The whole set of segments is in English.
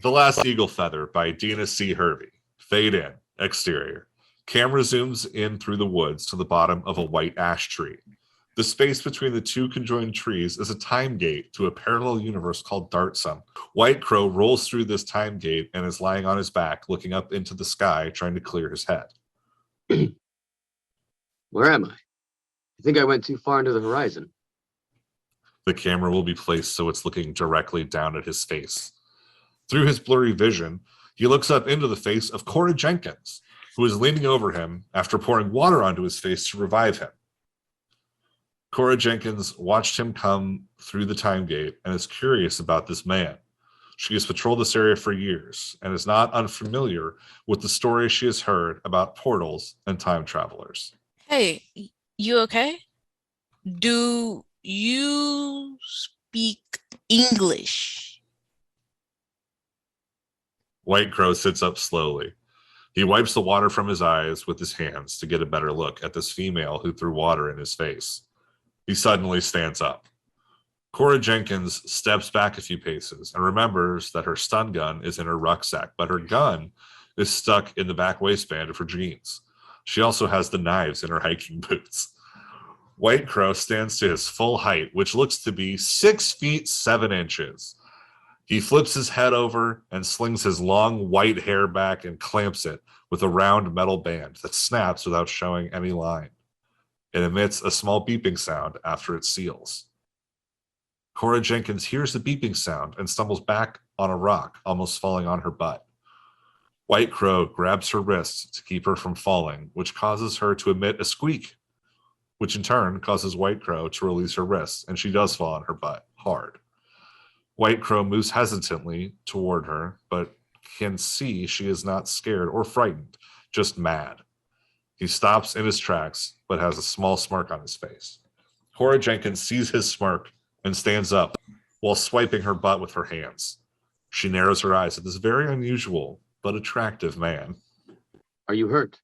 The Last Eagle Feather by Deana Hervey. Fade in. Exterior. Camera zooms in through the woods to the bottom of a white ash tree. The space between the two conjoined trees is a time gate to a parallel universe called Dartsum. White Crow rolls through this time gate and is lying on his back, looking up into the sky, trying to clear his head. Where am I? I think I went too far into the horizon. The camera will be placed so it's looking directly down at his face. Through his blurry vision, he looks up into the face of Cora Jenkins, who is leaning over him after pouring water onto his face to revive him. Cora Jenkins watched him come through the time gate and is curious about this man. She has patrolled this area for years and is not unfamiliar with the stories she has heard about portals and time travelers. Hey, you okay? Do you speak English? White Crow sits up slowly. He wipes the water from his eyes with his hands to get a better look at this female who threw water in his face. He suddenly stands up. Cora Jenkins steps back a few paces and remembers that her stun gun is in her rucksack, but her gun is stuck in the back waistband of her jeans. She also has the knives in her hiking boots. White Crow stands to his full height, which looks to be 6 feet 7 inches. He flips his head over and slings his long white hair back and clamps it with a round metal band that snaps without showing any line. It emits a small beeping sound after it seals. Cora Jenkins hears the beeping sound and stumbles back on a rock, almost falling on her butt. White Crow grabs her wrist to keep her from falling, which causes her to emit a squeak, which in turn causes White Crow to release her wrist, and she does fall on her butt hard. White Crow moves hesitantly toward her, but can see she is not scared or frightened, just mad. He stops in his tracks, but has a small smirk on his face. Cora Jenkins sees his smirk and stands up while swiping her butt with her hands. She narrows her eyes at this very unusual but attractive man. Are you hurt?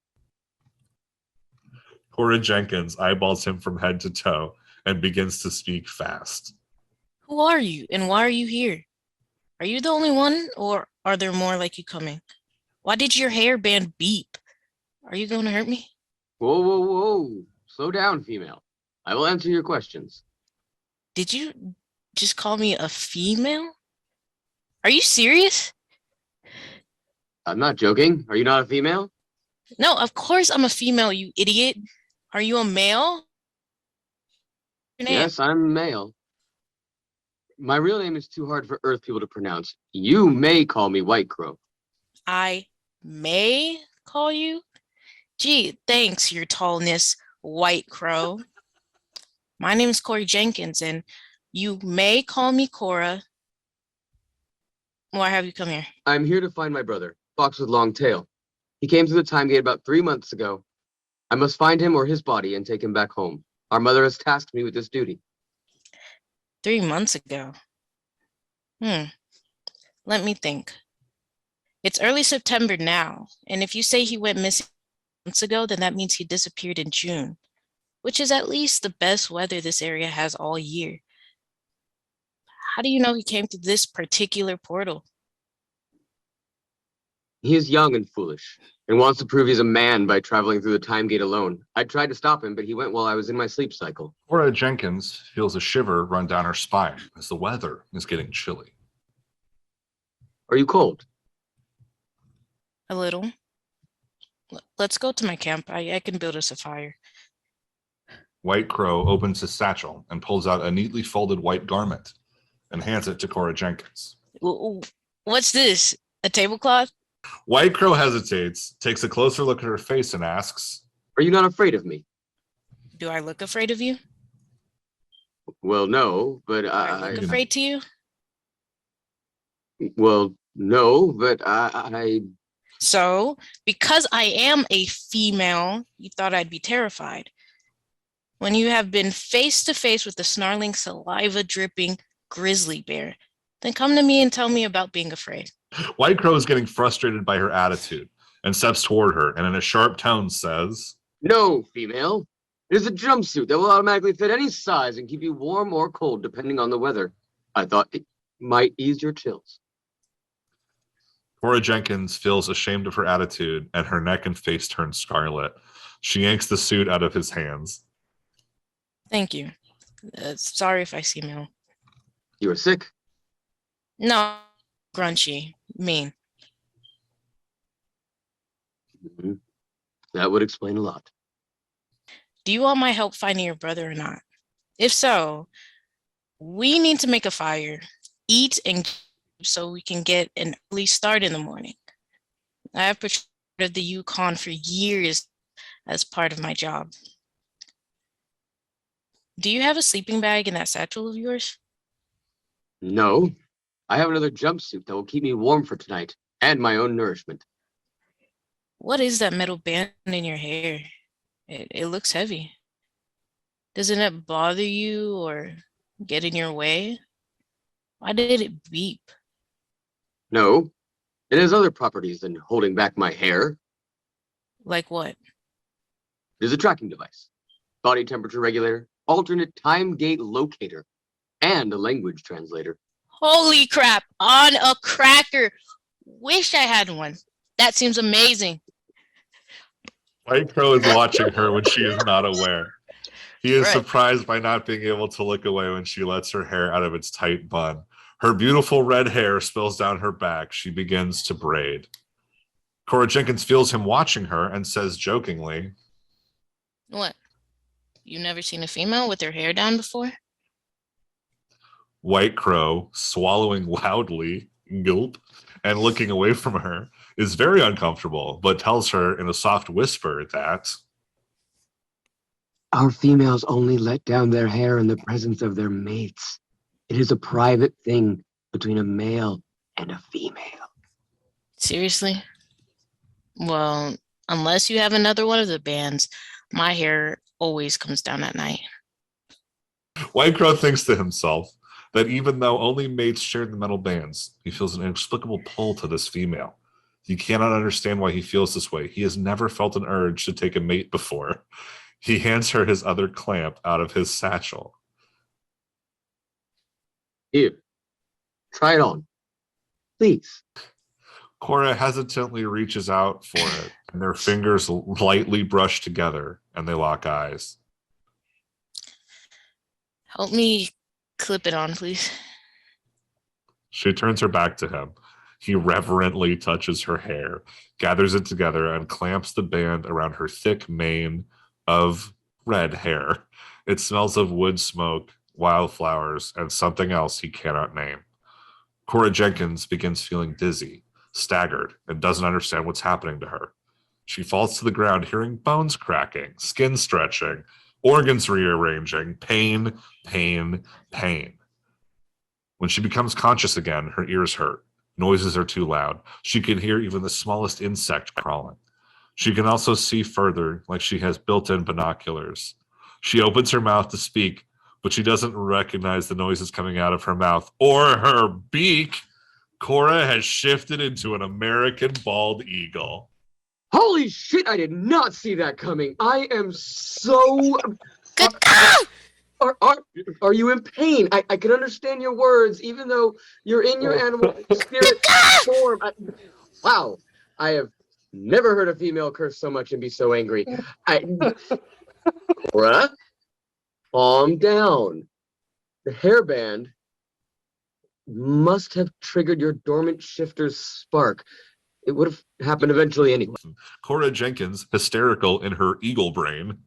Cora Jenkins eyeballs him from head to toe and begins to speak fast. Who are you and why are you here? Are you the only one or are there more like you coming? Why did your hairband beep? Are you going to hurt me? Whoa, whoa, whoa. Slow down, female. I will answer your questions. Did you just call me a female? Are you serious? I'm not joking. Are you not a female? No, of course I'm a female, you idiot. Are you a male? Your name? Yes, I'm male. My real name is too hard for Earth people to pronounce. You may call me White Crow. I may call you? Gee, thanks, your tallness, White Crow. My name is Cora Jenkins, and you may call me Cora. Why have you come here? I'm here to find my brother, Fox with Long Tail. He came through the time gate about 3 months ago. I must find him or his body and take him back home. Our mother has tasked me with this duty. 3 months ago. Let me think. It's early September now, and if you say he went missing months ago, then that means he disappeared in June, which is at least the best weather this area has all year. How do you know he came to this particular portal? He is young and foolish, and wants to prove he's a man by traveling through the time gate alone. I tried to stop him, but he went while I was in my sleep cycle. Cora Jenkins feels a shiver run down her spine as the weather is getting chilly. Are you cold? A little. Let's go to my camp. I can build us a fire. White Crow opens his satchel and pulls out a neatly folded white garment and hands it to Cora Jenkins. What's this? A tablecloth? White Crow hesitates, takes a closer look at her face and asks, Are you not afraid of me? Do I look afraid of you? Well, no, but Do I look afraid to you? Well, no, but I... So, because I am a female, you thought I'd be terrified. When you have been face to face with the snarling, saliva-dripping grizzly bear, then come to me and tell me about being afraid. White Crow is getting frustrated by her attitude and steps toward her and in a sharp tone says, No, female. It is a jumpsuit that will automatically fit any size and keep you warm or cold depending on the weather. I thought it might ease your chills. Cora Jenkins feels ashamed of her attitude, and her neck and face turn scarlet. She yanks the suit out of his hands. Thank you. Sorry if I seem ill. You were sick. No, grunchy, mean. Mhm. That would explain a lot. Do you want my help finding your brother or not? If so, we need to make a fire, eat, and so we can get an early start in the morning. I have patrolled the Yukon for years as part of my job. Do you have a sleeping bag in that satchel of yours? No, I have another jumpsuit that will keep me warm for tonight and my own nourishment. What is that metal band in your hair? It looks heavy. Doesn't it bother you or get in your way? Why did it beep? No, it has other properties than holding back my hair. Like what? It is a tracking device, body temperature regulator, alternate time gate locator, and a language translator. Holy crap, on a cracker. Wish I had one. That seems amazing. White Crow is watching her when she is not aware. He is Right. surprised by not being able to look away when she lets her hair out of its tight bun. Her beautiful red hair spills down her back. She begins to braid. Cora Jenkins feels him watching her and says jokingly, What? You never seen a female with her hair down before? White Crow, swallowing loudly, gulp, and looking away from her, is very uncomfortable, but tells her in a soft whisper that Our females only let down their hair in the presence of their mates. It is a private thing between a male and a female. Seriously? Well, unless you have another one of the bands, my hair always comes down at night. White Crow thinks to himself that even though only mates share the metal bands, he feels an inexplicable pull to this female. He cannot understand why he feels this way. He has never felt an urge to take a mate before. He hands her his other clamp out of his satchel. Here, try it on. Please. Cora hesitantly reaches out for it, and their fingers lightly brush together, and they lock eyes. Help me clip it on, please. She turns her back to him. He reverently touches her hair, gathers it together, and clamps the band around her thick mane of red hair. It smells of wood smoke, wildflowers, and something else he cannot name. Cora Jenkins begins feeling dizzy, staggered, and doesn't understand what's happening to her. She falls to the ground, hearing bones cracking, skin stretching, organs rearranging, pain, pain, pain. When she becomes conscious again, her ears hurt. Noises are too loud. She can hear even the smallest insect crawling. She can also see further, like she has built-in binoculars. She opens her mouth to speak, but she doesn't recognize the noises coming out of her mouth or her beak. Cora has shifted into an American bald eagle. Holy shit, I did not see that coming. I am so... Are you in pain? I can understand your words, even though you're in your animal spirit form. Wow, I have never heard a female curse so much and be so angry. Cora, calm down. The hairband must have triggered your dormant shifter's spark. It would have happened eventually anyway. Cora Jenkins, hysterical in her eagle brain.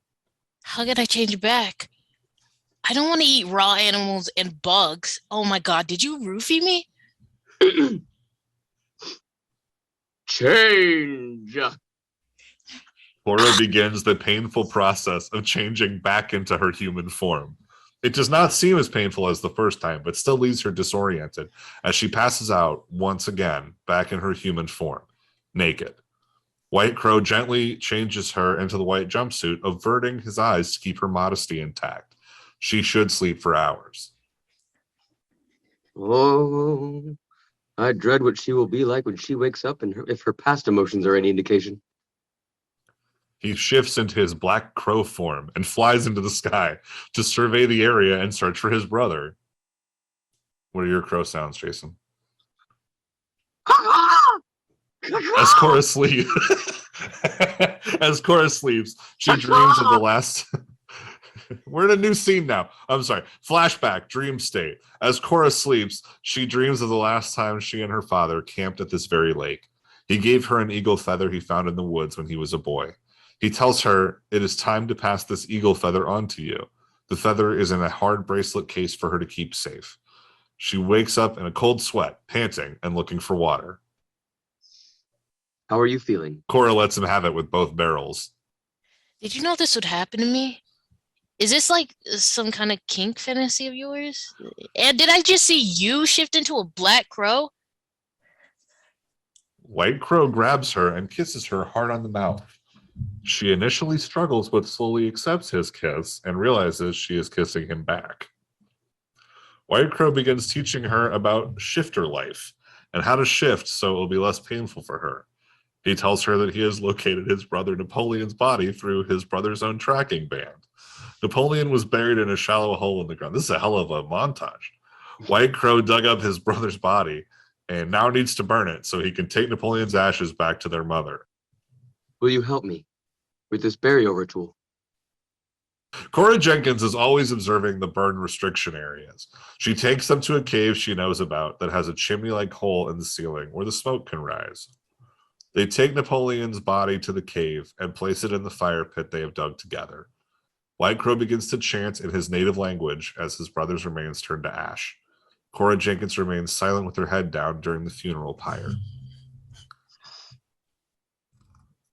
How can I change back? I don't want to eat raw animals and bugs. Oh my God, did you roofie me? Change. Cora begins the painful process of changing back into her human form. It does not seem as painful as the first time, but still leaves her disoriented as she passes out once again back in her human form, naked. White Crow gently changes her into the white jumpsuit, averting his eyes to keep her modesty intact. She should sleep for hours. Oh, I dread what she will be like when she wakes up and if her past emotions are any indication. He shifts into his black crow form and flies into the sky to survey the area and search for his brother. What are your crow sounds, Jason? As Cora sleeps, as Cora sleeps, she dreams of the last. We're in a new scene now. I'm sorry. Flashback, dream state. As Cora sleeps, she dreams of the last time she and her father camped at this very lake. He gave her an eagle feather he found in the woods when he was a boy. He tells her it is time to pass this eagle feather on to you. The feather is in a hard bracelet case for her to keep safe. She wakes up in a cold sweat, panting and looking for water. How are you feeling? Cora lets him have it with both barrels. Did you know this would happen to me? Is this like some kind of kink fantasy of yours? And did I just see you shift into a black crow? White Crow grabs her and kisses her hard on the mouth. She initially struggles but slowly accepts his kiss and realizes she is kissing him back. White Crow begins teaching her about shifter life and how to shift so it will be less painful for her. He tells her that he has located his brother Napoleon's body through his brother's own tracking band. Napoleon was buried in a shallow hole in the ground. This is a hell of a montage. White Crow dug up his brother's body and now needs to burn it so he can take Napoleon's ashes back to their mother. Will you help me with this burial ritual? Cora Jenkins is always observing the burn restriction areas. She takes them to a cave she knows about that has a chimney-like hole in the ceiling where the smoke can rise. They take Napoleon's body to the cave and place it in the fire pit they have dug together. White Crow begins to chant in his native language as his brother's remains turn to ash. Cora Jenkins remains silent with her head down during the funeral pyre.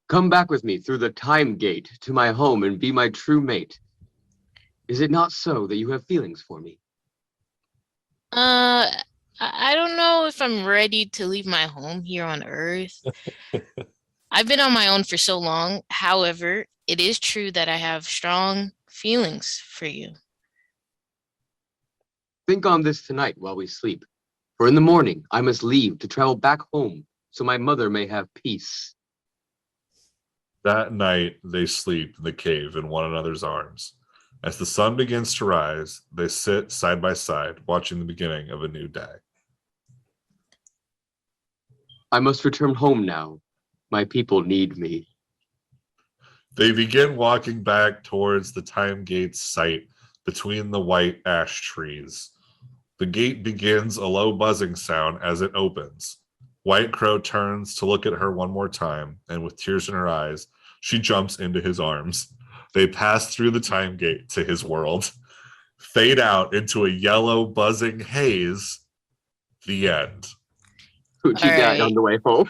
Come back with me through the time gate to my home and be my true mate. Is it not so that you have feelings for me? I don't know if I'm ready to leave my home here on Earth. I've been on my own for so long. However, it is true that I have strong feelings for you. Think on this tonight while we sleep. For in the morning, I must leave to travel back home so my mother may have peace. That night, they sleep in the cave in one another's arms. As the sun begins to rise, they sit side by side, watching the beginning of a new day. I must return home now. My people need me. They begin walking back towards the time gate site between the white ash trees. The gate begins a low buzzing sound as it opens. White Crow turns to look at her one more time, and with tears in her eyes, she jumps into his arms. They pass through the time gate to his world, fade out into a yellow buzzing haze. The end. Hoochie All died right. on the way home.